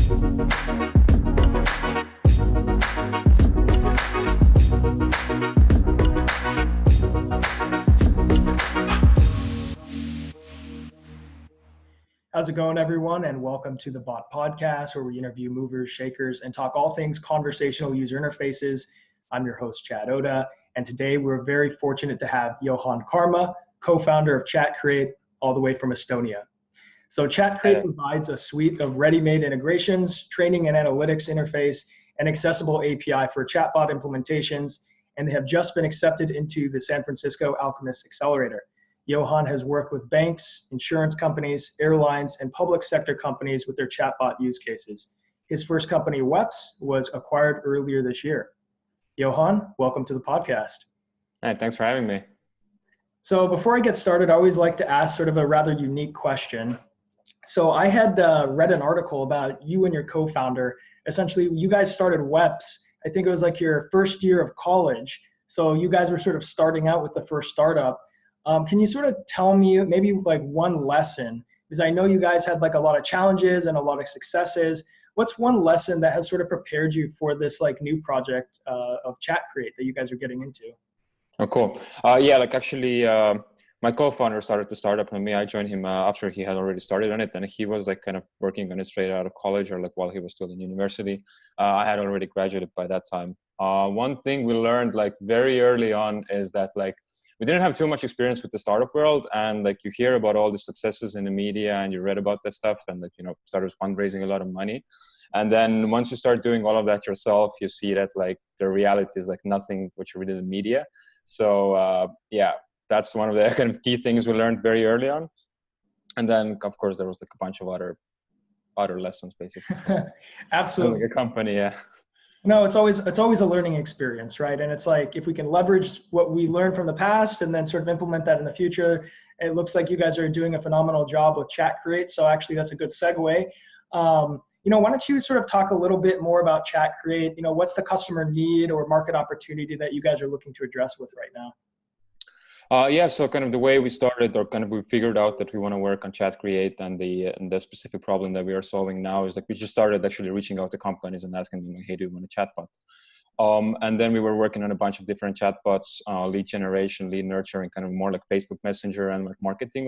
How's it going, everyone? And welcome to the Bot Podcast, where we interview movers, shakers, and talk all things conversational user interfaces. I'm your host, Chad Oda, and today we're very fortunate to have Juhan Kaarma, co-founder of ChatCreate, all the way from Estonia. So ChatCreate provides a suite of ready-made integrations, training and analytics interface, and accessible API for chatbot implementations, and they have just been accepted into the San Francisco Alchemist Accelerator. Juhan has worked with banks, insurance companies, airlines, and public sector companies with their chatbot use cases. His first company, Weps, was acquired earlier this year. Juhan, welcome to the podcast. Hey, thanks for having me. So before I get started, I always like to ask sort of a rather unique question. So I had read an article about you and your co-founder. Essentially, you guys started Weps. I think it was like your first year of college. So you guys were sort of starting out with the first startup. Can you sort of tell me maybe like one lesson, because I know you guys had like a lot of challenges and a lot of successes. What's one lesson that has sort of prepared you for this like new project of ChatCreate that you guys are getting into? Oh, cool. My co-founder started the startup and me. I joined him after he had already started on it, and he was like kind of working on it straight out of college or like while he was still in university. I had already graduated by that time. One thing we learned like very early on is that like we didn't have too much experience with the startup world, and like you hear about all the successes in the media and you read about that stuff, and like, you know, starters fundraising a lot of money. And then once you start doing all of that yourself, you see that like the reality is like nothing what you read in the media. So yeah, that's one of the kind of key things we learned very early on. And then of course there was like a bunch of other lessons basically. Absolutely. Like a company, yeah. No, it's always a learning experience, right? And it's like, if we can leverage what we learned from the past and then sort of implement that in the future, it looks like you guys are doing a phenomenal job with ChatCreate. So actually that's a good segue. Why don't you sort of talk a little bit more about ChatCreate? You know, what's the customer need or market opportunity that you guys are looking to address with right now? So kind of the way we started, or kind of we figured out that we want to work on ChatCreate, and the specific problem that we are solving now is like we just started actually reaching out to companies and asking them, hey, do you want a chatbot? And then we were working on a bunch of different chatbots, lead generation, lead nurturing, kind of more like Facebook Messenger and like marketing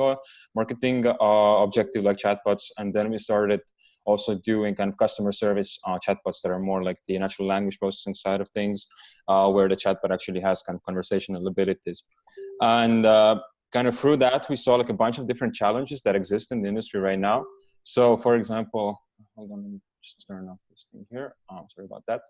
objective like chatbots. And then we started also doing kind of customer service chatbots that are more like the natural language processing side of things, where the chatbot actually has kind of conversational abilities. And kind of through that, we saw like a bunch of different challenges that exist in the industry right now. So for example, hold on, let me just turn off this thing here. Sorry about that.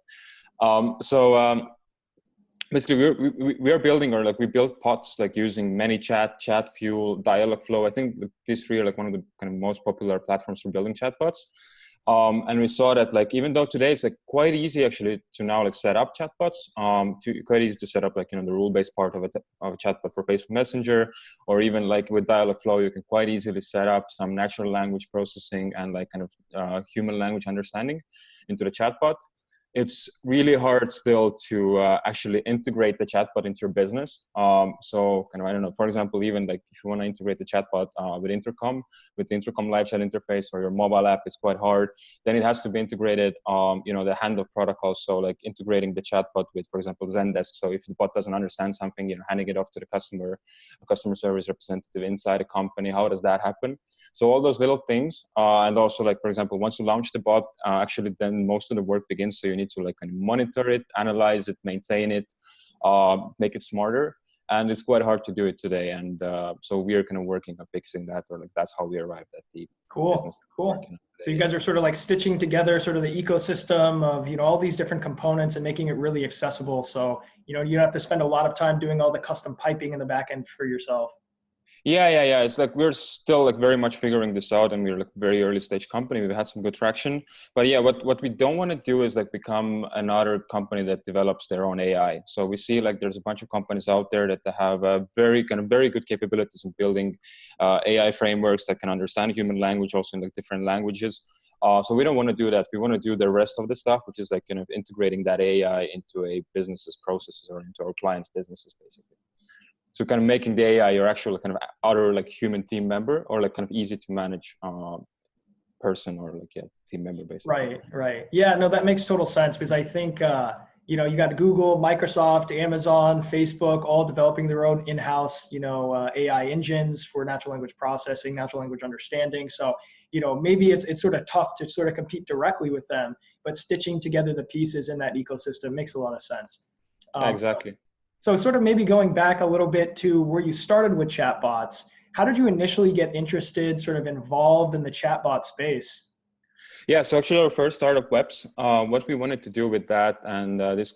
Basically, we are building, or like we built pods like using ManyChat, ChatFuel, Dialogflow. I think these three are like one of the kind of most popular platforms for building chatbots. And we saw that like even though today it's like quite easy actually to now like set up chatbots, quite easy to set up like, you know, the rule-based part of a chatbot for Facebook Messenger, or even like with Dialogflow you can quite easily set up some natural language processing and like kind of human language understanding into the chatbot. It's really hard still to actually integrate the chatbot into your business. So kind of, I don't know, for example, even like if you want to integrate the chatbot with the Intercom live chat interface or your mobile app, it's quite hard. Then it has to be integrated, the handoff protocol. So like integrating the chatbot with, for example, Zendesk. So if the bot doesn't understand something, handing it off to the customer service representative inside a company, how does that happen? So all those little things. And also like, for example, once you launch the bot, actually then most of the work begins. So you need to like kind of monitor it, analyze it, maintain it, make it smarter. And it's quite hard to do it today. And so we are kind of working on fixing that, or like that's how we arrived at the business. Cool. So you guys are sort of like stitching together sort of the ecosystem of, all these different components and making it really accessible. So, you don't have to spend a lot of time doing all the custom piping in the back end for yourself. Yeah. It's like we're still like very much figuring this out, and we're like very early stage company. We've had some good traction, but yeah, what we don't want to do is like become another company that develops their own AI. So we see like there's a bunch of companies out there that have very good capabilities in building AI frameworks that can understand human language also in like different languages. So we don't want to do that. We want to do the rest of the stuff, which is like kind of integrating that AI into a business's processes or into our clients' businesses, basically. So kind of making the AI your actual kind of other like human team member, or like kind of easy to manage person or like team member basically. Right. Yeah, no, that makes total sense because I think you got Google, Microsoft, Amazon, Facebook, all developing their own in-house, AI engines for natural language processing, natural language understanding. So, maybe it's sort of tough to sort of compete directly with them, but stitching together the pieces in that ecosystem makes a lot of sense. Exactly. So sort of maybe going back a little bit to where you started with chatbots, how did you initially get interested, sort of involved in the chatbot space? Yeah, so actually our first startup webs, what we wanted to do with that, and this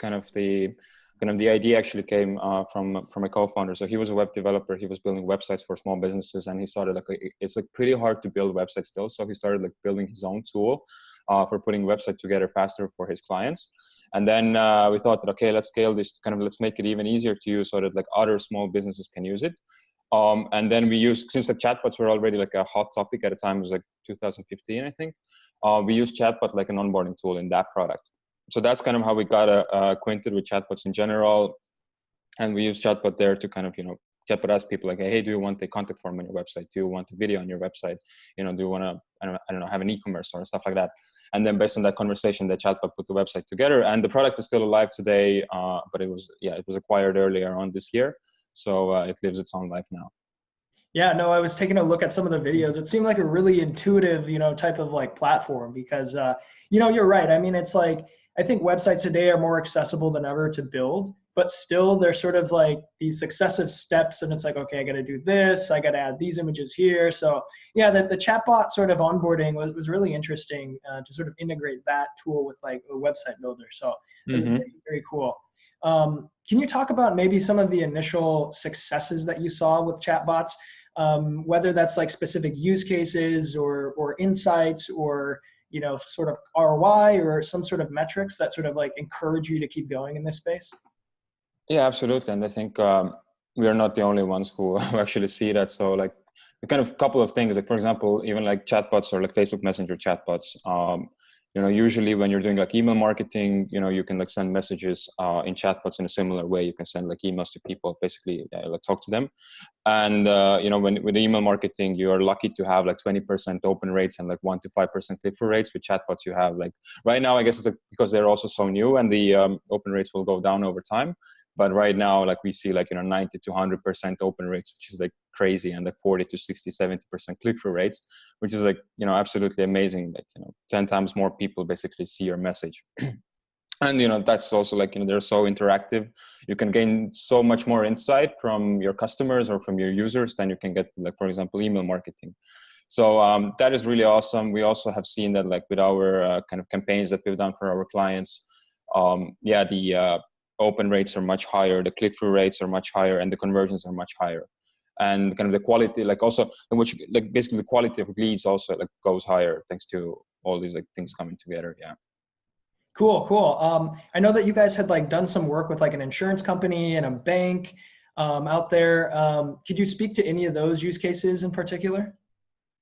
the idea actually came from a co-founder. So he was a web developer. He was building websites for small businesses, and he started it's like pretty hard to build websites still. So he started like building his own tool for putting website together faster for his clients. And then we thought that okay, let's scale this, let's make it even easier to use so that like other small businesses can use it. And then we used, since the chatbots were already like a hot topic at the time, it was like 2015, I think. We used chatbot like an onboarding tool in that product. So that's kind of how we got acquainted with chatbots in general. And we use chatbot there to chatbot ask people like, hey, do you want a contact form on your website? Do you want a video on your website? Do you want to, I don't know, have an e-commerce or stuff like that? And then based on that conversation, the chatbot put the website together, and the product is still alive today. But it was acquired earlier on this year. So it lives its own life now. Yeah, no, I was taking a look at some of the videos. It seemed like a really intuitive, type of like platform because, you're right. I mean, it's like, I think websites today are more accessible than ever to build, but still they're sort of like these successive steps. And it's like, okay, I got to do this. I got to add these images here. So yeah, the chatbot sort of onboarding was really interesting to sort of integrate that tool with like a website builder. So it was very, very cool. Can you talk about maybe some of the initial successes that you saw with chatbots? Whether that's like specific use cases or insights or sort of ROI or some sort of metrics that sort of like encourage you to keep going in this space? Yeah, absolutely. And I think we are not the only ones who actually see that. So like a couple of things, like for example, even like chatbots or like Facebook Messenger chatbots, usually when you're doing like email marketing, you can like send messages in chatbots in a similar way. You can send like emails to people, basically like talk to them. And when with email marketing, you are lucky to have like 20% open rates and like 1 to 5% click-through rates. With chatbots, you have like right now, I guess it's like, because they're also so new, and the open rates will go down over time. But right now, like we see like 90 to 100% open rates, which is like crazy, and like 40 to 60, 70% click-through rates, which is like absolutely amazing. Like 10 times more people basically see your message. And that's also like they're so interactive. You can gain so much more insight from your customers or from your users than you can get like, for example, email marketing. So that is really awesome. We also have seen that like with our kind of campaigns that we've done for our clients, the open rates are much higher, the click-through rates are much higher, and the conversions are much higher. And kind of the quality, like also, which like basically the quality of leads also like goes higher thanks to all these like things coming together. Yeah. Cool. I know that you guys had like done some work with like an insurance company and a bank out there. Could you speak to any of those use cases in particular?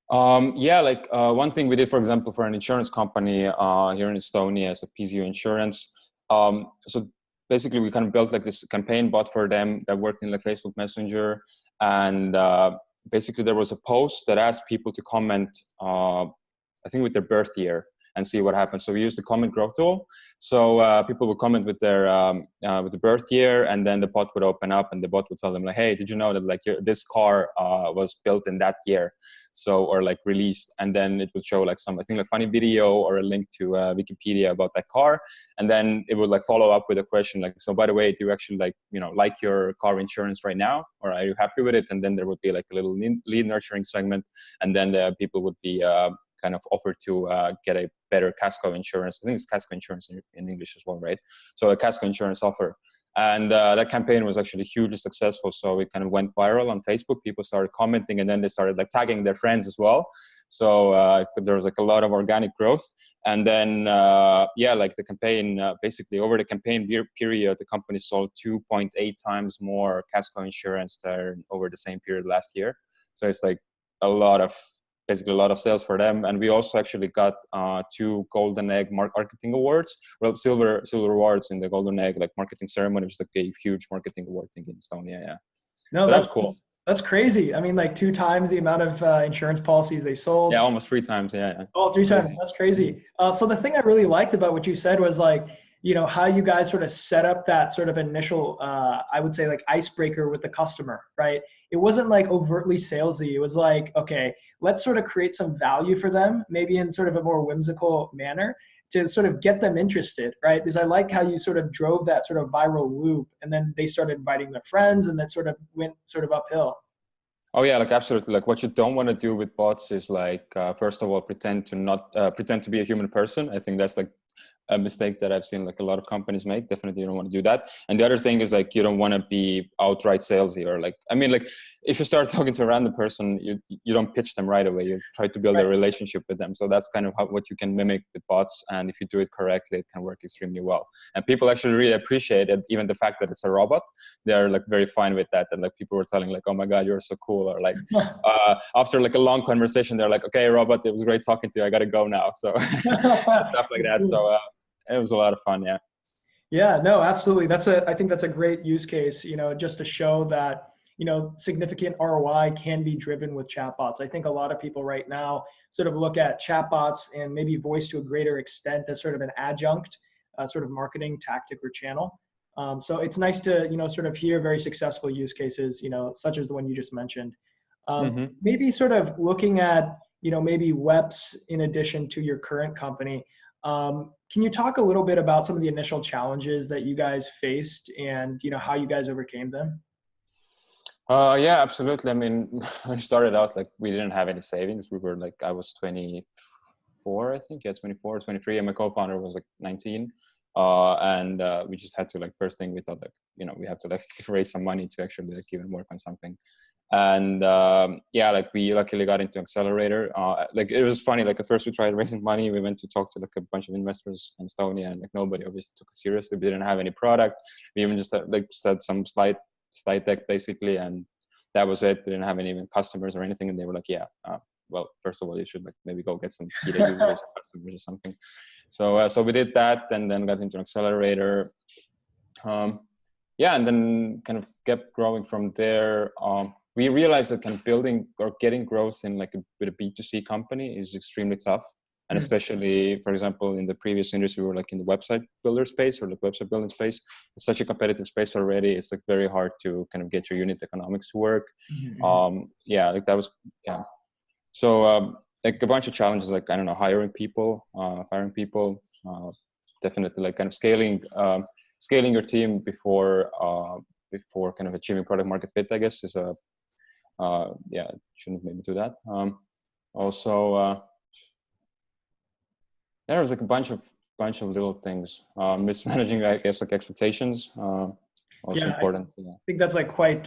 One thing we did, for example, for an insurance company here in Estonia as a PZU insurance. So basically we kind of built like this campaign bot for them that worked in like Facebook Messenger. And basically there was a post that asked people to comment, I think with their birth year, and see what happens. So we used the comment growth tool. So people would comment with their with the birth year, and then the bot would open up, and the bot would tell them like, "Hey, did you know that like this car was built in that year?" So or like released, and then it would show like some, I think, like funny video or a link to Wikipedia about that car, and then it would like follow up with a question like, "So by the way, do you actually like your car insurance right now, or are you happy with it?" And then there would be like a little lead nurturing segment, and then the people would be kind of offered to get a better Casco insurance. I think it's Casco insurance in English as well, right? So a Casco insurance offer. And that campaign was actually hugely successful. So it kind of went viral on Facebook. People started commenting, and then they started like tagging their friends as well. So there was like a lot of organic growth. And then, like the campaign, basically over the campaign period, the company sold 2.8 times more Casco insurance than over the same period last year. So it's like basically a lot of sales for them. And we also actually got 2 Golden Egg marketing awards, well, silver awards in the Golden Egg like marketing ceremony, which is like a huge marketing award thing in Estonia. Yeah. No, But that was cool. That's crazy. I mean, like 2 times the amount of insurance policies they Yeah, sold. almost 3 times. Yeah, Oh, three times. crazy. That's crazy. So the thing I really liked about what you said was like, how you guys sort of set up that sort of initial, I would say like icebreaker with the customer, right? It wasn't like overtly salesy. It was like, okay, let's sort of create some value for them, maybe in sort of a more whimsical manner to sort of get them interested, right? Because I like how you sort of drove that sort of viral loop and then they started inviting their friends and then sort of went sort of uphill. Oh yeah, like absolutely. Like what you don't want to do with bots is like, first of all, pretend to be a human person. I think that's like a mistake that I've seen like a lot of companies make. Definitely you don't want to do that. And the other thing is like, you don't want to be outright salesy or like, I mean, like if you start talking to a random person, you don't pitch them right away. You try to build a Right. relationship with them. So that's kind of what you can mimic with bots. And if you do it correctly, it can work extremely well. And people actually really appreciate it. Even the fact that it's a robot, they're like very fine with that. And like people were telling like, oh my God, you're so cool. Or like, after like a long conversation, they're like, okay, robot, it was great talking to you. I got to go now. So stuff like That's that. cool. So, it was a lot of fun. Yeah. Yeah, no, absolutely. I think that's a great use case, just to show that, significant ROI can be driven with chatbots. I think a lot of people right now sort of look at chatbots and maybe voice to a greater extent as sort of an adjunct, sort of marketing tactic or channel. So it's nice to, sort of hear very successful use cases, such as the one you just mentioned. Mm-hmm. Maybe sort of looking at, maybe WEPs in addition to your current company. Can you talk a little bit about some of the initial challenges that you guys faced and how you guys overcame them? Yeah, absolutely. I mean, when we started out, like we didn't have any savings. We were like, I was 24, I think. Yeah, 24, 23, and my co-founder was like 19. And we just had to like, first thing we thought like, we have to like raise some money to actually like even work on something. And yeah, like we luckily got into accelerator. Like it was funny. Like at first we tried raising money. We went to talk to like a bunch of investors in Estonia, and like nobody obviously took it seriously. We didn't have any product. We even just had some slide deck basically, and that was it. We didn't have any even customers or anything. And they were like, yeah, well, first of all, you should like maybe go get some beta users or customers or something. So we did that, and then got into an accelerator. Yeah, and then kind of kept growing from there. We realized that kind of building or getting growth in like with a B2C company is extremely tough. And Mm. especially, for example, in the previous industry, we were like in the website builder space or like website building space. It's such a competitive space already. It's like very hard to kind of get your unit economics to work. Mhm. Yeah, like that was, yeah. So like a bunch of challenges, like, I don't know, hiring people, firing people, definitely like kind of scaling your team before kind of achieving product market fit, I guess, is a yeah, shouldn't maybe do that. Also, there was like a bunch of little things. Mismanaging, I guess, like expectations. Also Yeah, I important. Yeah. think that's like quite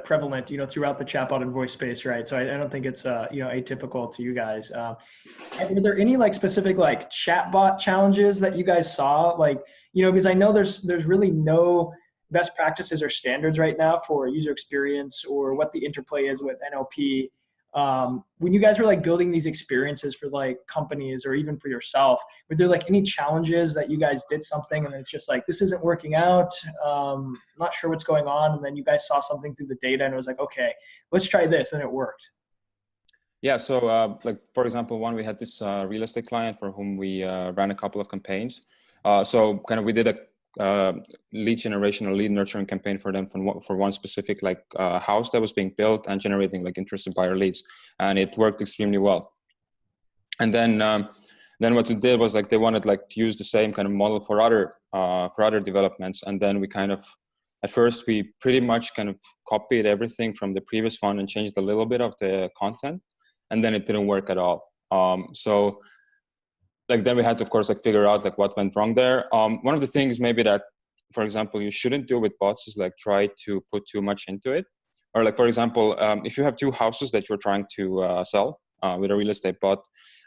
prevalent, throughout the chatbot and voice space, right? So I don't think it's atypical to you guys. Were there any like specific like chatbot challenges that you guys saw? Like, because I know there's really no best practices or standards right now for user experience or what the interplay is with NLP. When you guys were like building these experiences for like companies or even for yourself, were there like any challenges that you guys did something and it's just like, this isn't working out, not sure what's going on, and then you guys saw something through the data and it was like, okay, let's try this, and it worked? Yeah, so like for example, we had this real estate client for whom we ran a couple of campaigns. So kind of we did a lead generation or lead nurturing campaign for them for one specific like house that was being built and generating like interested buyer leads, and it worked extremely well. And then what we did was like they wanted like to use the same kind of model for other developments, and then we kind of at first we pretty much kind of copied everything from the previous one and changed a little bit of the content, and then it didn't work at all. So like then we had to of course like figure out like what went wrong there. One of the things maybe that, for example, you shouldn't do with bots is like try to put too much into it. Or like for example, if you have two houses that you're trying to sell with a real estate bot,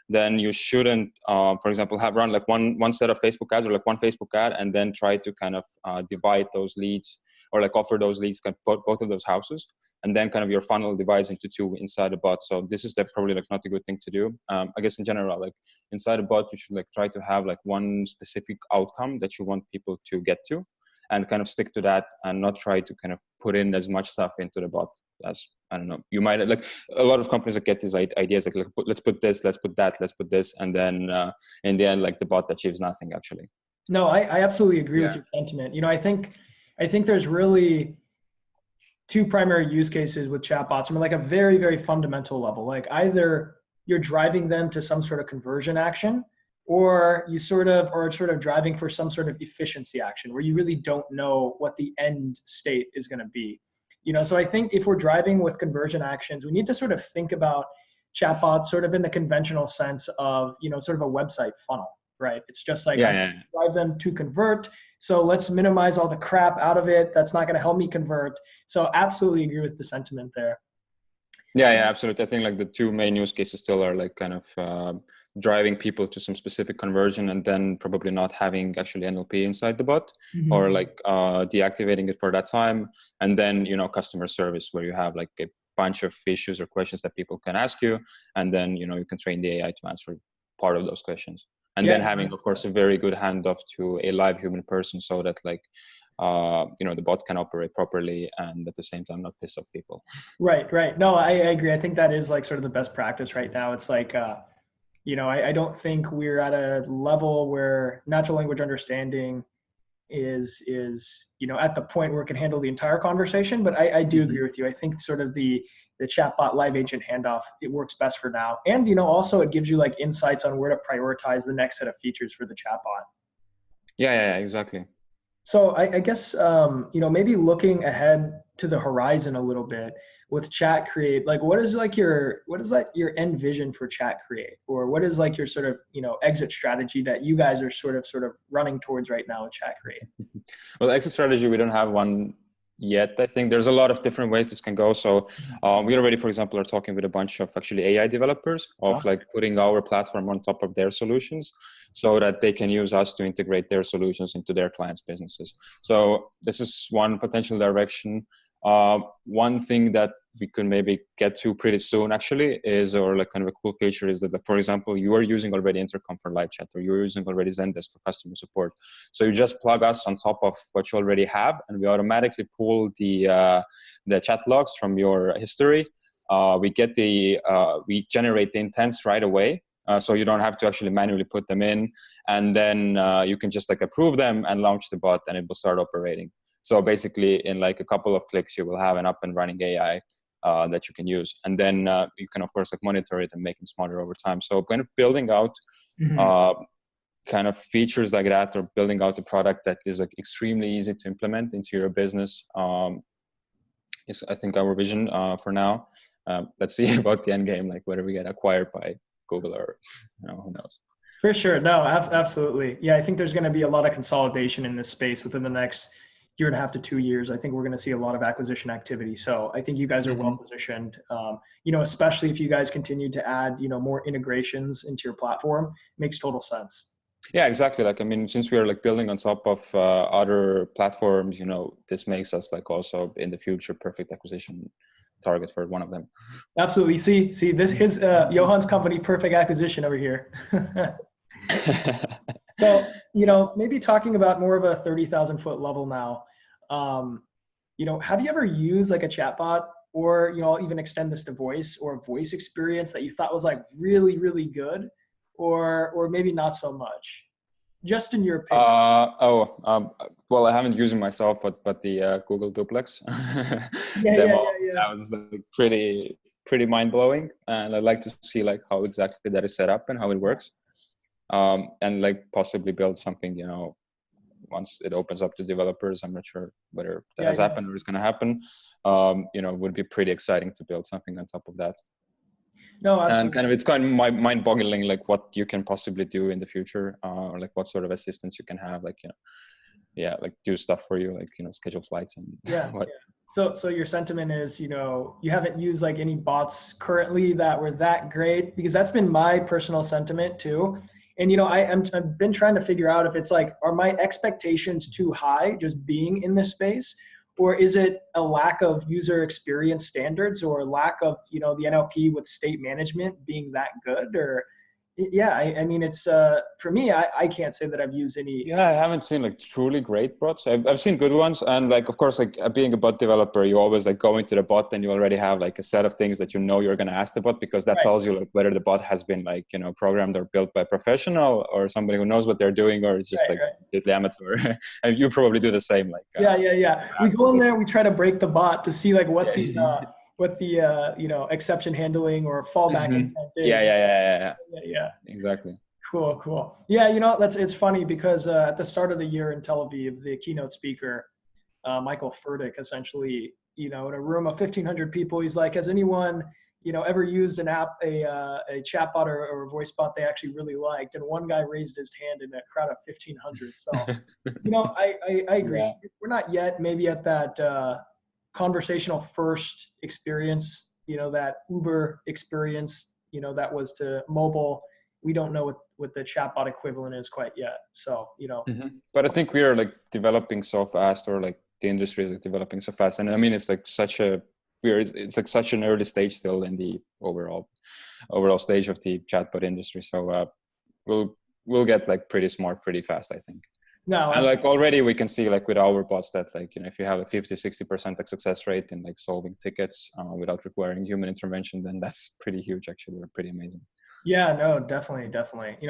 then you shouldn't, for example, have run like one set of Facebook ads or like one Facebook ad, and then try to kind of divide those leads or like offer those leads kind of both of those houses, and then kind of your funnel divides into two inside a bot. So this is probably like not a good thing to do. I guess in general, like inside a bot, you should like try to have like one specific outcome that you want people to get to, and kind of stick to that, and not try to kind of put in as much stuff into the bot as, I don't know, you might, like a lot of companies that get these ideas, like let's put this, let's put that, let's put this. And then in the end, like the bot achieves nothing actually. No, I absolutely agree with your sentiment. You know, I think there's really two primary use cases with chatbots from like a very, very fundamental level. Like either you're driving them to some sort of conversion action, or you sort of driving for some sort of efficiency action where you really don't know what the end state is going to be. You know, so I think if we're driving with conversion actions, we need to sort of think about chatbots sort of in the conventional sense of, you know, sort of a website funnel, right? It's just like drive them to convert. So let's minimize all the crap out of it. That's not going to help me convert. So absolutely agree with the sentiment there. Yeah, absolutely. I think like the two main use cases still are like kind of driving people to some specific conversion and then probably not having actually NLP inside the bot, or like deactivating it for that time. And then, you know, customer service where you have like a bunch of issues or questions that people can ask you. And then, you know, you can train the AI to answer part of those questions. And then having, of course, a very good handoff to a live human person so that like, you know, the bot can operate properly and at the same time not piss off people. Right. No, I agree. I think that is like sort of the best practice right now. It's like, you know, I don't think we're at a level where natural language understanding is, you know, at the point where it can handle the entire conversation. But I do agree with you. I think sort of the chatbot live agent handoff, it works best for now. And, you know, also it gives you like insights on where to prioritize the next set of features for the chatbot. Yeah, exactly. So I guess, you know, maybe looking ahead to the horizon a little bit with ChatCreate, like what is your end vision for ChatCreate, or what is like your sort of, you know, exit strategy that you guys are sort of running towards right now with ChatCreate? Well, exit strategy, we don't have one yet. I think there's a lot of different ways this can go. So we already, for example, are talking with a bunch of actually AI developers of like putting our platform on top of their solutions so that they can use us to integrate their solutions into their clients' businesses. So this is one potential direction. One thing that we could maybe get to pretty soon actually is, or like kind of a cool feature is that, like, for example, you are using already Intercom for live chat, or you're using already Zendesk for customer support. So you just plug us on top of what you already have, and we automatically pull the chat logs from your history. We generate the intents right away. So you don't have to actually manually put them in, and then you can just like approve them and launch the bot and it will start operating. So basically in like a couple of clicks, you will have an up and running AI that you can use. And then you can of course like monitor it and make it smarter over time. So kind of building out kind of features like that, or building out a product that is like extremely easy to implement into your business is I think our vision for now. Let's see about the end game, like whether we get acquired by Google or, you know, who knows. For sure. No, absolutely. Yeah, I think there's going to be a lot of consolidation in this space within the next year and a half to 2 years. I think we're going to see a lot of acquisition activity. So I think you guys are well positioned, you know, especially if you guys continue to add, you know, more integrations into your platform. Makes total sense. Yeah, exactly. Like, I mean, since we are like building on top of other platforms, you know, this makes us like also in the future perfect acquisition target for one of them. Absolutely. See this, his Johan's company, perfect acquisition over here. So, you know, maybe talking about more of a 30,000 foot level now, you know, have you ever used like a chatbot, or, you know, I'll even extend this to voice, or a voice experience that you thought was like really, really good, or maybe not so much, just in your opinion? Well, I haven't used it myself, but the Google Duplex demo, that was like pretty mind blowing, and I'd like to see like how exactly that is set up and how it works. And like possibly build something, you know, once it opens up to developers. I'm not sure whether that has happened or is going to happen. You know, it would be pretty exciting to build something on top of that. No, absolutely. And kind of, it's kind of mind-boggling, like what you can possibly do in the future, or like what sort of assistance you can have, like, you know, like do stuff for you, like, you know, schedule flights and what. So your sentiment is, you know, you haven't used like any bots currently that were that great, because that's been my personal sentiment too. And, you know, I've been trying to figure out if it's like, are my expectations too high just being in this space? Or is it a lack of user experience standards, or a lack of, you know, the NLP with state management being that good? Or, Yeah, I mean, it's for me, I can't say that I've used any. Yeah, I haven't seen like truly great bots. I've seen good ones, and like of course, like being a bot developer, you always like go into the bot and you already have like a set of things that you know you're going to ask the bot, because that Right, tells you like whether the bot has been like programmed or built by a professional or somebody who knows what they're doing, or it's just like right. completely amateur. And you probably do the same, like Yeah. We ask the go in bot. there, we try to break the bot to see like Yeah. what the exception handling or fallback Hmm. intent Yeah, is. yeah, yeah, yeah, yeah. Yeah. Exactly. Cool. Yeah, it's funny because at the start of the year in Tel Aviv, the keynote speaker, Michael Furtick, essentially, in a room of 1,500 people, he's like, has anyone, ever used an app, a chatbot or a voice bot they actually really liked? And one guy raised his hand in a crowd of 1,500. So, I agree. Yeah. We're not yet maybe at that conversational first experience, that Uber experience, that was to mobile. We don't know what the chatbot equivalent is quite yet. So, But I think we are like developing so fast, or like the industry is like developing so fast, and I mean it's like it's like such an early stage still in the overall stage of the chatbot industry. So we'll get like pretty smart pretty fast, I think. no, And like absolutely. already we can see like with our bots that like if you have a 50-60% like success rate in like solving tickets without requiring human intervention, then that's pretty huge actually, or pretty amazing. Yeah, no, definitely.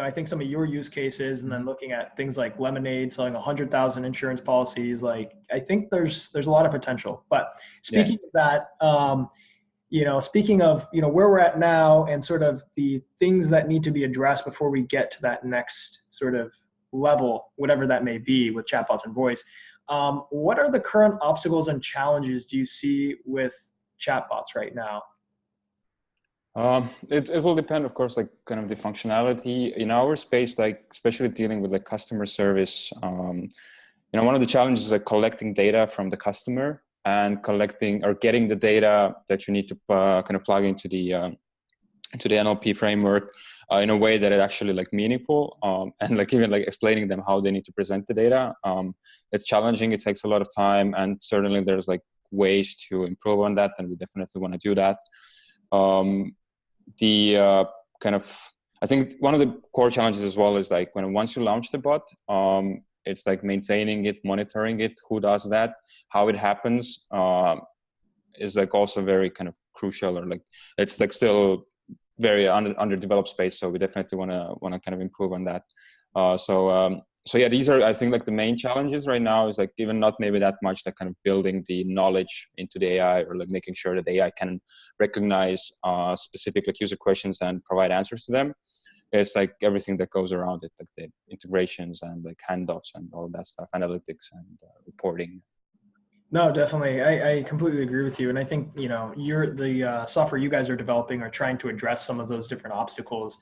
I think some of your use cases, and then Mhm. looking at things like Lemonade selling 100,000 insurance policies, like I think there's a lot of potential. But Yeah. speaking of that, speaking of where we're at now and sort of the things that need to be addressed before we get to that next sort of level, whatever that may be with chatbots and voice, what are the current obstacles and challenges do you see with chatbots right now? It will depend, of course, like kind of the functionality in our space, like especially dealing with like customer service. One of the challenges is like collecting data from the customer and collecting or getting the data that you need to kind of plug into the NLP framework in a way that it actually like meaningful, and like even like explaining them how they need to present the data. It's challenging. It takes a lot of time, and certainly there's like ways to improve on that, and we definitely want to do that. The kind of I think one of the core challenges as well is like once you launch the bot, it's like maintaining it, monitoring it, who does that, how it happens, is like also very kind of crucial, or like it's like still very underdeveloped space. So we definitely want to kind of improve on that. So yeah, these are, I think, like the main challenges right now is like even not maybe that much like kind of building the knowledge into the AI, or like making sure that the AI can recognize specific like user questions and provide answers to them. It's like everything that goes around it, like the integrations and like handoffs and all of that stuff, analytics and reporting. No, definitely. I completely agree with you. And I think, you're the software you guys are developing are trying to address some of those different obstacles,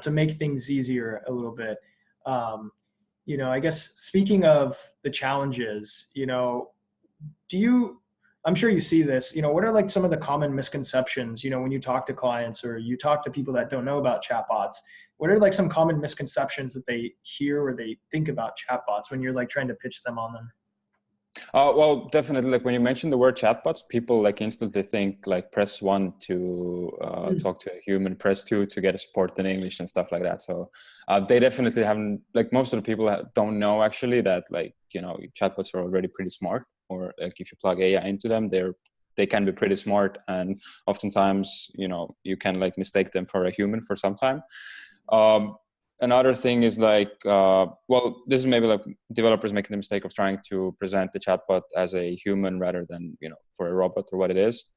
to make things easier a little bit. Um, I guess speaking of the challenges, I'm sure you see this, what are like some of the common misconceptions, when you talk to clients or you talk to people that don't know about chatbots, what are like some common misconceptions that they hear or they think about chatbots when you're like trying to pitch them on them? Well, definitely. Like when you mention the word chatbots, people like instantly think like press 1 to talk to a human, press 2 to get a support in English and stuff like that. So they definitely haven't, like most of the people don't know actually that like, chatbots are already pretty smart, or like if you plug AI into them, they can be pretty smart. And oftentimes, you can like mistake them for a human for some time. Another thing is like, well, this is maybe like developers making the mistake of trying to present the chatbot as a human rather than, for a robot or what it is.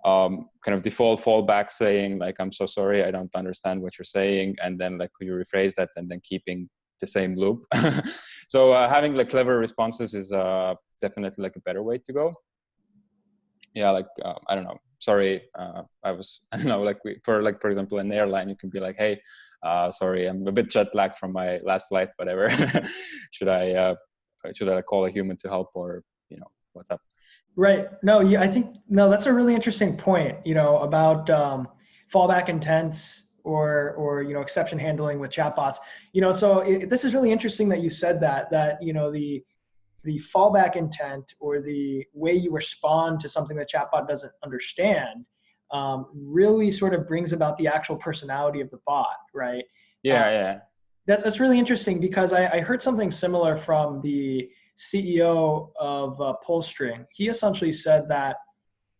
Kind of default fallback saying like, I'm so sorry, I don't understand what you're saying. And then like, could you rephrase that, and then keeping the same loop. So having like clever responses is definitely like a better way to go. Yeah, like, I don't know. Sorry, I don't know, like for example, an airline, you can be like, hey, sorry, I'm a bit jet lagged from my last flight, whatever. should I call a human to help, or what's up? Right. No, yeah, I think no, that's a really interesting point, about fallback intents or exception handling with chatbots. So this is really interesting that you said that the fallback intent or the way you respond to something that chatbot doesn't understand really sort of brings about the actual personality of the bot, right? Yeah. That's really interesting because I heard something similar from the CEO of Pullstring. He essentially said that,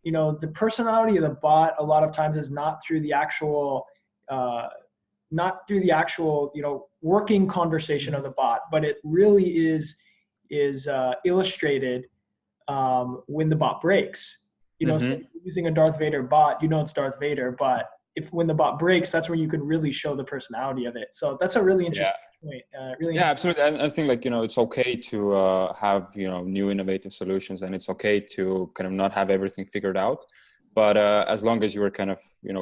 the personality of the bot a lot of times is uh, not through the actual, working conversation of the bot, but it really is illustrated when the bot breaks. So if you're using a Darth Vader bot, it's Darth Vader, but when the bot breaks, that's where you can really show the personality of it. So that's a really Yeah. interesting point. Really Yeah, interesting. absolutely. And I think it's okay to have, new innovative solutions, and it's okay to kind of not have everything figured out. But as long as you are kind of,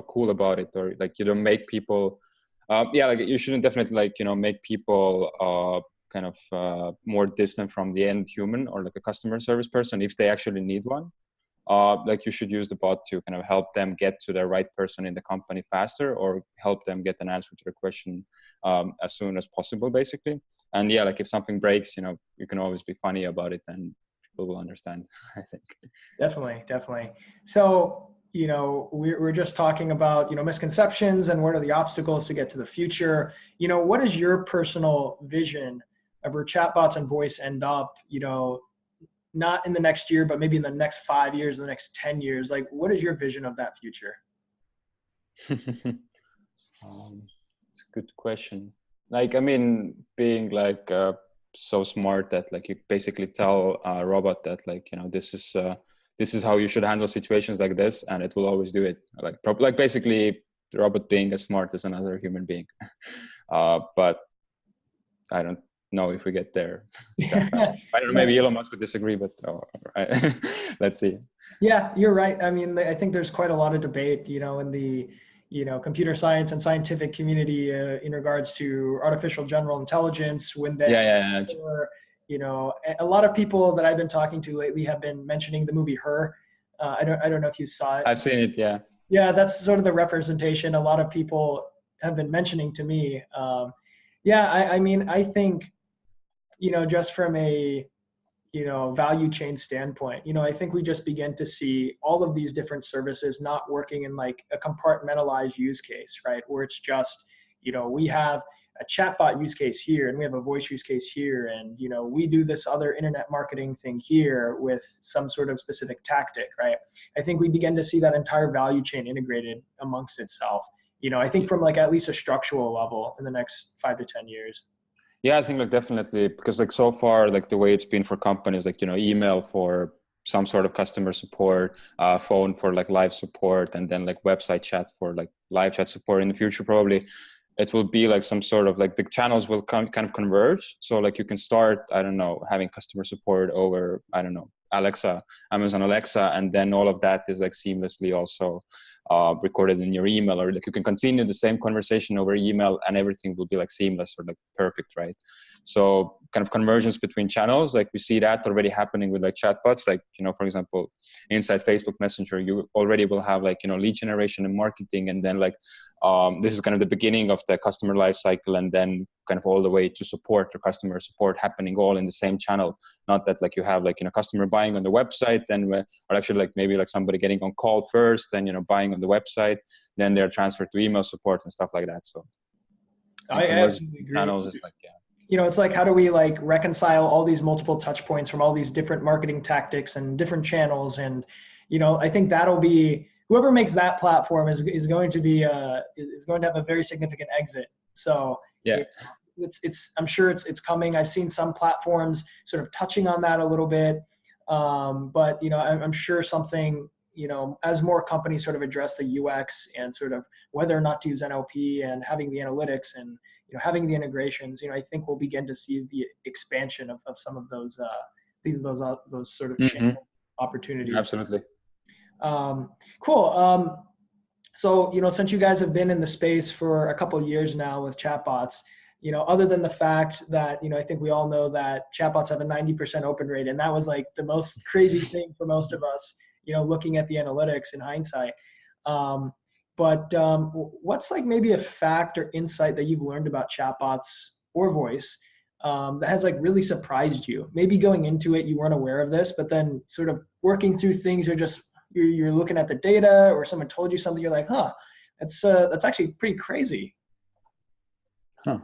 cool about it, or like you don't make people, like you shouldn't definitely make people kind of more distant from the end human or like a customer service person if they actually need one. Like you should use the bot to kind of help them get to the right person in the company faster, or help them get an answer to their question as soon as possible, basically. And yeah, like if something breaks, you can always be funny about it, and people will understand. I think. Definitely. So, we're just talking about, misconceptions and what are the obstacles to get to the future. What is your personal vision of where chatbots and voice end up, not in the next year, but maybe in the next 5 years, the next 10 years? Like, what is your vision of that future? It's a good question. Like, I mean, being like so smart that like you basically tell a robot that like, this is how you should handle situations like this, and it will always do it. Like basically the robot being as smart as another human being. But I don't know if we get there that fast. I don't know, maybe Elon Musk would disagree, but let's see. Yeah, you're right. I mean, I think there's quite a lot of debate, in the, computer science and scientific community in regards to artificial general intelligence. Yeah. Or, a lot of people that I've been talking to lately have been mentioning the movie Her. I don't know if you saw it. I've seen it. Yeah. Yeah, that's sort of the representation a lot of people have been mentioning to me. Yeah, I mean, I think, just from a, value chain standpoint, I think we just begin to see all of these different services not working in like a compartmentalized use case, right? Where it's just, we have a chatbot use case here and we have a voice use case here, and we do this other internet marketing thing here with some sort of specific tactic, right? I think we begin to see that entire value chain integrated amongst itself, I think from like at least a structural level in the next 5 to 10 years. Yeah, I think like definitely, because like so far, like the way it's been for companies, like, email for some sort of customer support, phone for like live support, and then like website chat for like live chat support. In the future, probably it will be like some sort of like the channels will kind of converge. So like you can start, I don't know, having customer support over, I don't know, Alexa, Amazon Alexa, and then all of that is like seamlessly also recorded in your email, or like you can continue the same conversation over email and everything will be like seamless or like perfect, right? So kind of convergence between channels, like we see that already happening with like chatbots, like, for example, inside Facebook Messenger, you already will have like, lead generation and marketing, and then like this is kind of the beginning of the customer life cycle, and then kind of all the way to support or customer support happening all in the same channel. Not that like you have like, customer buying on the website, then or actually like maybe like somebody getting on call first, then, buying on the website, then they're transferred to email support and stuff like that. So I absolutely agree. channels is like, yeah. It's like, how do we like reconcile all these multiple touch points from all these different marketing tactics and different channels? And, I think that'll be, whoever makes that platform is going to be, is going to have a very significant exit. So yeah, I'm sure it's coming. I've seen some platforms sort of touching on that a little bit. But, I'm sure something, as more companies sort of address the UX and sort of whether or not to use NLP and having the analytics and, having the integrations, I think we'll begin to see the expansion of some of those sort of channel opportunities. Absolutely. Cool. So, since you guys have been in the space for a couple of years now with chatbots, other than the fact that, I think we all know that chatbots have a 90% open rate, and that was like the most crazy thing for most of us, looking at the analytics in hindsight. But what's like maybe a fact or insight that you've learned about chatbots or voice that has like really surprised you? Maybe going into it, you weren't aware of this, but then sort of working through things, you're looking at the data, or someone told you something, you're like, huh, that's actually pretty crazy. Huh.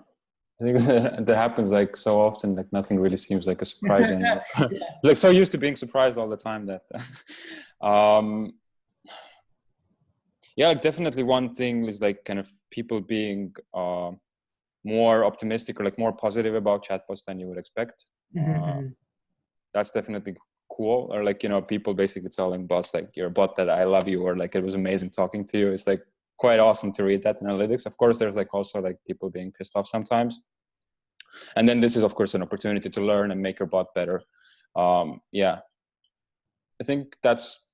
I think that happens like so often, like nothing really seems like a surprise anymore. Like so used to being surprised all the time that, um, yeah, like definitely one thing is like kind of people being more optimistic or like more positive about chatbots than you would expect. That's definitely cool. Or like, you know, people basically telling bots like, you're a bot that I love you, or like it was amazing talking to you. It's like quite awesome to read that in analytics. Of course, there's like also like people being pissed off sometimes. And then this is of course an opportunity to learn and make your bot better. Yeah, I think that's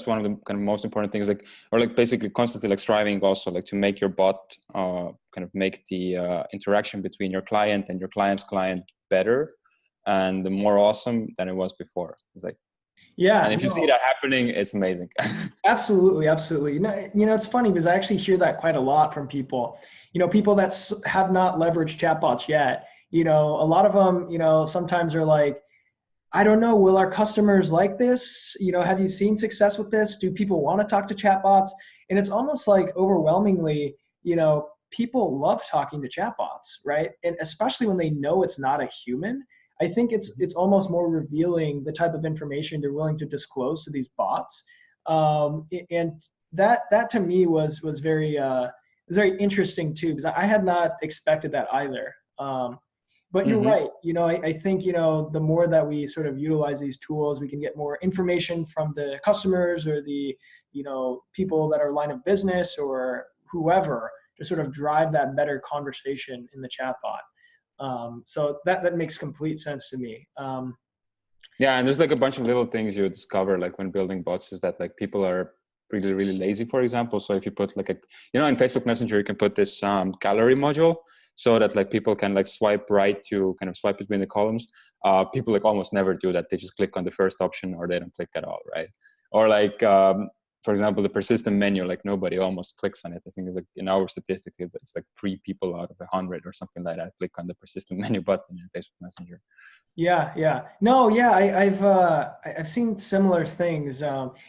one of the kind of most important things, like, or like basically constantly like striving also like to make your bot kind of make the interaction between your client and your client's client better and more awesome than it was before. It's like, Yeah, and if you see that happening, it's amazing. absolutely, absolutely. It's funny because I actually hear that quite a lot from people. People that have not leveraged chatbots yet. A lot of them, sometimes are like, I don't know, will our customers like this? Have you seen success with this? Do people want to talk to chatbots? And it's almost like overwhelmingly, people love talking to chatbots, right? And especially when they know it's not a human. I think it's almost more revealing the type of information they're willing to disclose to these bots. And that to me was very interesting too, because I had not expected that either. But you're right. I think, the more that we sort of utilize these tools, we can get more information from the customers or the, people that are line of business or whoever to sort of drive that better conversation in the chatbot. So that makes complete sense to me. Yeah, and there's like a bunch of little things you discover like when building bots is that like people are really, really lazy, for example. So if you put like in Facebook Messenger, you can put this gallery module so that like people can like swipe right to kind of swipe between the columns. People like almost never do that. They just click on the first option or they don't click at all, right? Or like, for example, the persistent menu, like nobody almost clicks on it. I think it's like in our statistics, it's like 3 people out of 100 or something like that click on the persistent menu button in Facebook Messenger. Yeah. No, yeah, I've seen similar things.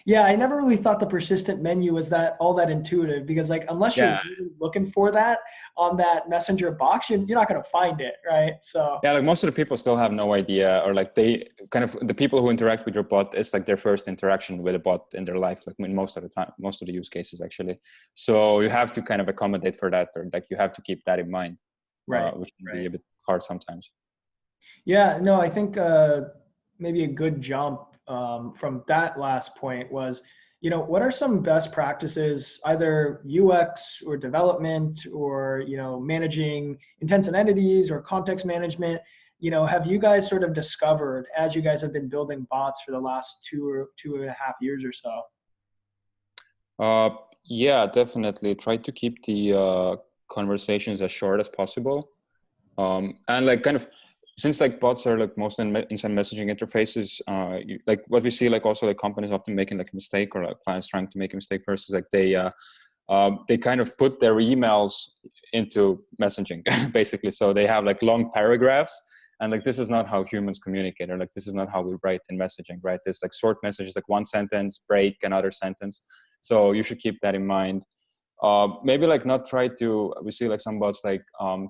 Yeah, I never really thought the persistent menu was that all that intuitive, because like unless you're really looking for that on that messenger box, you're not gonna find it, right? So yeah, like most of the people still have no idea, or like they kind of the people who interact with your bot, it's like their first interaction with a bot in their life, like most of the time, most of the use cases actually. So you have to kind of accommodate for that, or like you have to keep that in mind, right, which can be a bit hard sometimes. Yeah, no, I think maybe a good jump from that last point was, what are some best practices, either UX or development or, managing intents entities or context management, have you guys sort of discovered as you guys have been building bots for the last 2.5 years or so? Yeah, definitely. Try to keep the conversations as short as possible. And like kind of, since like bots are like most inside messaging interfaces, like what we see like also like companies often making like a mistake, or like clients trying to make a mistake first, is like they kind of put their emails into messaging basically. So they have like long paragraphs, and like this is not how humans communicate, or like this is not how we write in messaging, right? There's like short messages, like one sentence, break, another sentence. So you should keep that in mind. Maybe like not try to, we see like some bots like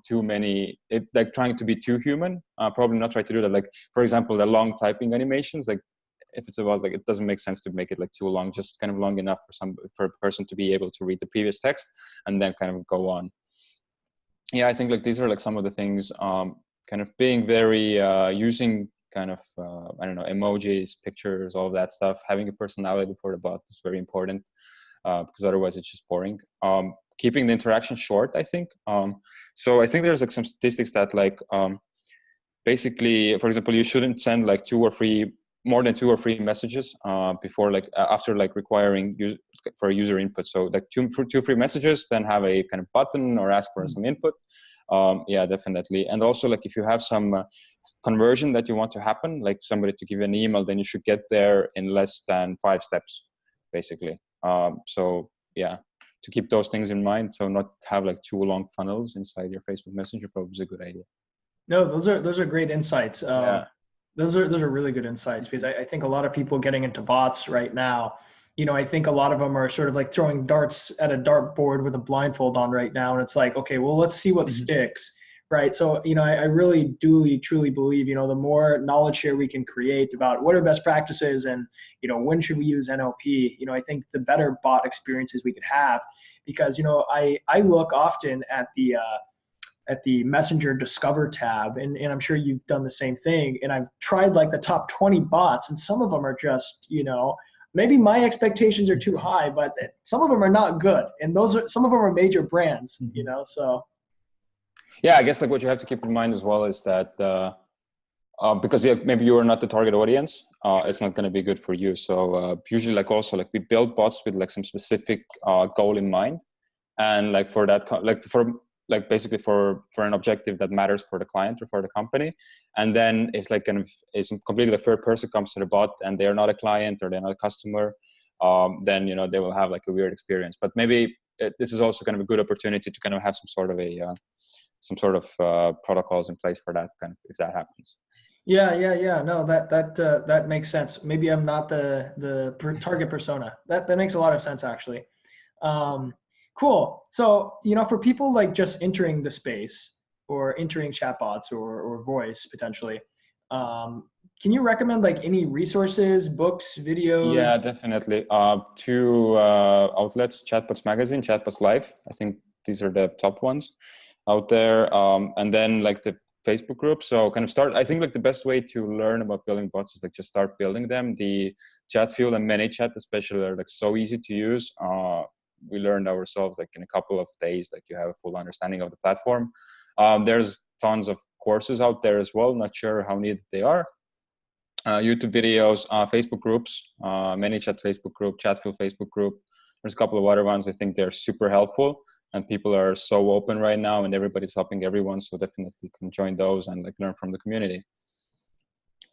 too many, like trying to be too human. Probably not try to do that. Like for example, the long typing animations, like if it's about like, it doesn't make sense to make it like too long, just kind of long enough for a person to be able to read the previous text and then kind of go on. Yeah, I think like these are like some of the things, kind of being very, using kind of, I don't know, emojis, pictures, all of that stuff. Having a personality for the bot is very important. Because otherwise it's just boring. Keeping the interaction short, I think. So I think there's like some statistics that like basically, for example, you shouldn't send like more than 2 or 3 messages before like after like requiring for user input. So like 2 or 3 messages, then have a kind of button or ask for some input. Yeah, definitely. And also like if you have some conversion that you want to happen, like somebody to give you an email, then you should get there in less than 5 steps, basically. So yeah, to keep those things in mind, so not have like 2 long funnels inside your Facebook Messenger probably is a good idea. No, those are great insights. Yeah. Those are really good insights, because I think a lot of people getting into bots right now, I think a lot of them are sort of like throwing darts at a dartboard with a blindfold on right now, and it's like, okay, well, let's see what sticks, right? So, I really truly believe, the more knowledge share we can create about what are best practices and, when should we use NLP, I think the better bot experiences we could have, because, I look often at the Messenger Discover tab, and I'm sure you've done the same thing. And I've tried like the top 20 bots, and some of them are just, maybe my expectations are too high, but some of them are not good. And some of them are major brands, so. Yeah, I guess like what you have to keep in mind as well is that because maybe you are not the target audience, it's not going to be good for you. So usually like also like we build bots with like some specific goal in mind, and like for that basically for an objective that matters for the client or for the company. And then it's like it's completely the third person comes to the bot and they're not a client or they're not a customer, then they will have like a weird experience. But maybe this is also kind of a good opportunity to kind of have some sort of protocols in place for that kind of if that happens. Yeah. No, that makes sense. Maybe I'm not the target persona. That makes a lot of sense, actually. Cool. So, for people like just entering the space or entering chatbots or voice potentially, can you recommend like any resources, books, videos? Yeah, definitely. Two outlets: Chatbots Magazine, Chatbots Live. I think these are the top ones out there. And then like the Facebook group. So kind of start, I think like the best way to learn about building bots is like just start building them. The Chatfuel and ManyChat especially are like so easy to use. We learned ourselves like in a couple of days, like you have a full understanding of the platform. There's tons of courses out there as well. Not sure how needed they are. YouTube videos, Facebook groups, ManyChat Facebook group, Chatfuel Facebook group. There's a couple of other ones. I think they're super helpful, and people are so open right now, and everybody's helping everyone. So definitely you can join those and like learn from the community.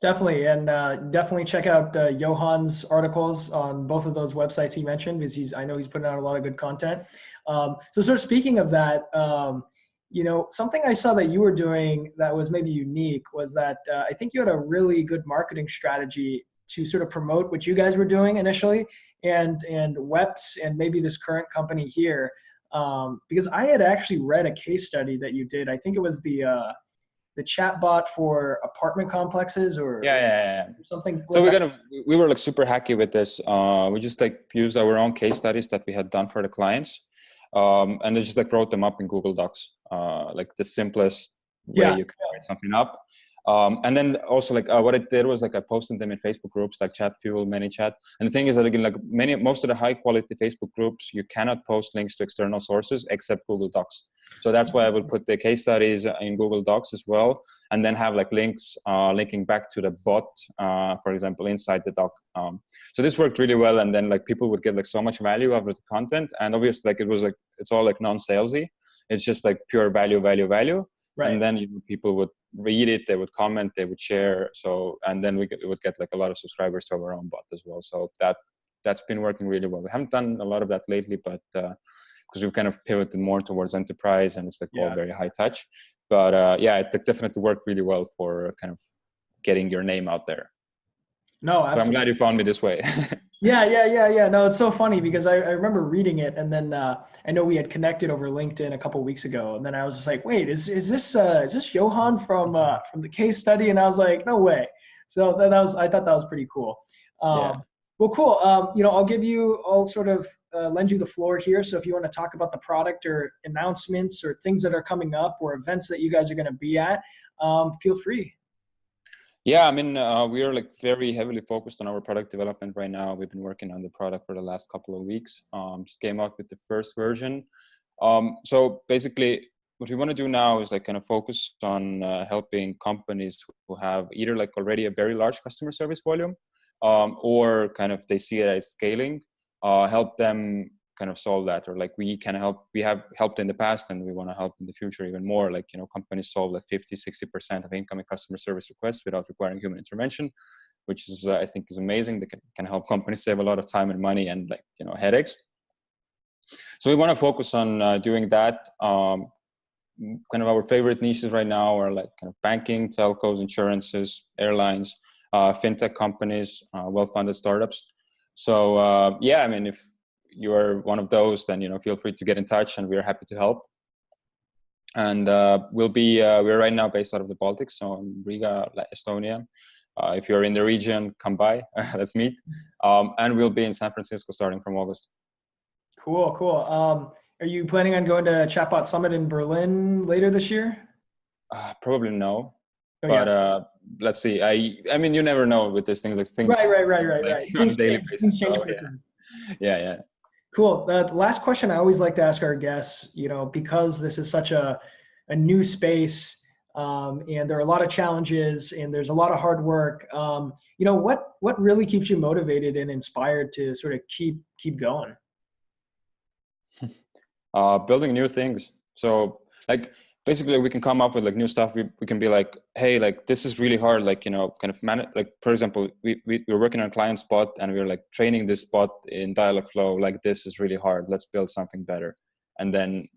Definitely, and definitely check out Johan's articles on both of those websites he mentioned, because I know he's putting out a lot of good content. So sort of speaking of that, something I saw that you were doing that was maybe unique was that I think you had a really good marketing strategy to sort of promote what you guys were doing initially, and WEPS and maybe this current company here, because I had actually read a case study that you did. I think it was the chatbot for apartment complexes or something. So we were like super hacky with this. We just like used our own case studies that we had done for the clients, and they just like wrote them up in Google Docs, like the simplest way you can write something up. And then also like what I did was like I posted them in Facebook groups like Chatfuel, ManyChat. And the thing is that again, like most of the high quality Facebook groups, you cannot post links to external sources except Google Docs. So that's why I would put the case studies in Google Docs as well, and then have like links linking back to the bot, for example, inside the doc. So this worked really well, and then like people would get like so much value out of the content. And obviously like it's all like non-salesy. It's just like pure value. Right. And then people would read it, they would comment, they would share. So, and then we would get like a lot of subscribers to our own bot as well. So that's been working really well. We haven't done a lot of that lately, but because we've kind of pivoted more towards enterprise and it's like all very high touch. But it definitely worked really well for kind of getting your name out there. No, absolutely. So I'm glad you found me this way. Yeah. No, it's so funny because I remember reading it, and then I know we had connected over LinkedIn a couple of weeks ago, and then I was just like, wait, is this Johan from the case study? And I was like, no way. So I thought that was pretty cool. Well, cool. I'll sort of lend you the floor here. So if you want to talk about the product or announcements or things that are coming up or events that you guys are going to be at, feel free. Yeah, I mean, we are like very heavily focused on our product development right now. We've been working on the product for the last couple of weeks. Just came out with the first version. So basically, what we want to do now is like kind of focus on helping companies who have either like already a very large customer service volume, or kind of they see it as scaling, help them kind of solve that, or like we have helped in the past and we want to help in the future even more. Like, companies solve like 50-60% of incoming customer service requests without requiring human intervention, which is I think is amazing. They can help companies save a lot of time and money and like headaches. So we want to focus on doing that. Kind of our favorite niches right now are like kind of banking, telcos, insurances, airlines, fintech companies, well-funded startups. So I mean, if you are one of those, then feel free to get in touch and we're happy to help. And we're right now based out of the Baltics, so in Riga, Estonia. If you're in the region, come by, let's meet. And we'll be in San Francisco starting from August. Cool, cool. Are you planning on going to Chatbot Summit in Berlin later this year? Probably no, Oh, but yeah. let's see. I mean, you never know with these things. Like things Right. on a Things daily change. basis. Things change So quickly. yeah. Cool. The last question I always like to ask our guests, because this is such a new space, and there are a lot of challenges and there's a lot of hard work. What really keeps you motivated and inspired to sort of keep going? Building new things. So like basically we can come up with like new stuff. We can be like, hey, like this is really hard. Like, kind of like, for example, we're working on a client spot and we're like training this bot in Dialogflow. Like this is really hard. Let's build something better. And then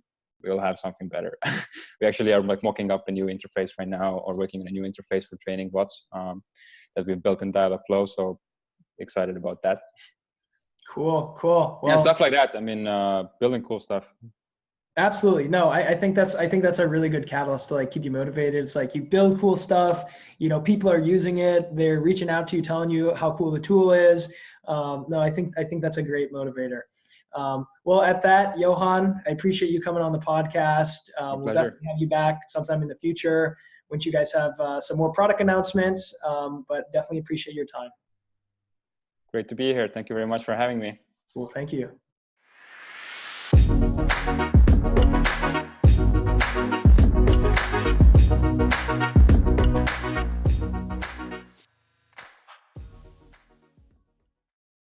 we'll have something better. We actually are like mocking up a new interface right now, or working on a new interface for training bots that we've built in Dialogflow. So excited about that. Cool. Yeah, Well, stuff like that. I mean, building cool stuff. absolutely. No, I think that's a really good catalyst to like keep you motivated. It's like you build cool stuff, people are using it, they're reaching out to you, telling you how cool the tool is. No, I think that's a great motivator. Well, at that, Johan, I appreciate you coming on the podcast. We'll Pleasure. definitely have you back sometime in the future once you guys have some more product announcements, but definitely appreciate your time. Great to be here. Thank you very much for having me. Cool. Thank you.